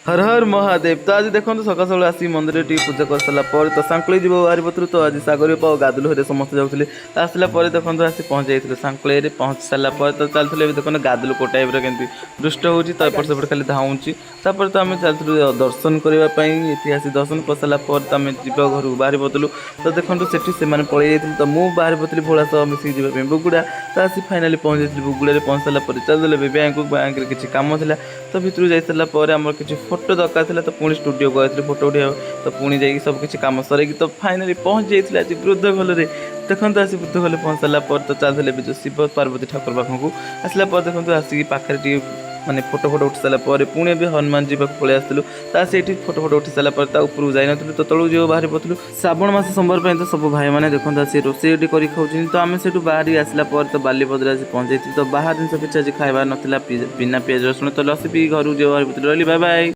हर हर महादेव। तो आज देखो सका सका आसी मंदिर टी पूजा कर सारा पर तो सांकली जीव बाहरी पत्र तो आज सागर पाओ गाधुल हरे समस्त जाऊे आसला देखो आसी पहुँच जाइए सांकल पहुँच सारापर तो चलते देखो गाधुल को टाइप के दुष्ट हो तो एपट सेपट खाली धाऊँगी तापर तो आम चलू दर्शन करने ये आसी दर्शन कर सारापर तो आम जीव घर बाहरी पड़ू तो देखो से पलि जाइए तो मुझे बाहरी पड़ी भोला सह मिसिक जावाई बुगुड़ा तो आसी फाइनाली पहुँच जाइए बुगुड़ा पहुँच सारापर चलते बैंक किसी कम था तो भितर जा सारापर आम कि फोटो दरकार था तो पुणी स्टूडियो गए फोटो उठा तो पुणी जा सब किसी कम सर तो फाइनाली पहुँच जाइए आज वृद्ध भल देखो आसी वृद्ध भल पहुँच सारापर तो चलते जो शिव पार्वती ठाकुर पाखक आसला देखो आसिक पाखे माने फोटो फोटो उठी सारापर पुणी भी हनुमान जी पाक पलि आसलु तो से फोटो फोटो उठी सारापर उपरू जाइन तो तलू जो बाहरी पड़ू श्रावण मास सोमवार तो सब भाई मैंने देखो सी रोषे कर खाऊँ तो आम से बाहरी आसला तो बालीपद्र आसी पहुँच जाइए तो बाहर जिन किसी आज खाइबार नाला बिना पियाज रसुण तो लसी भी घर जो बाहरी पड़ू रही बाय बाय।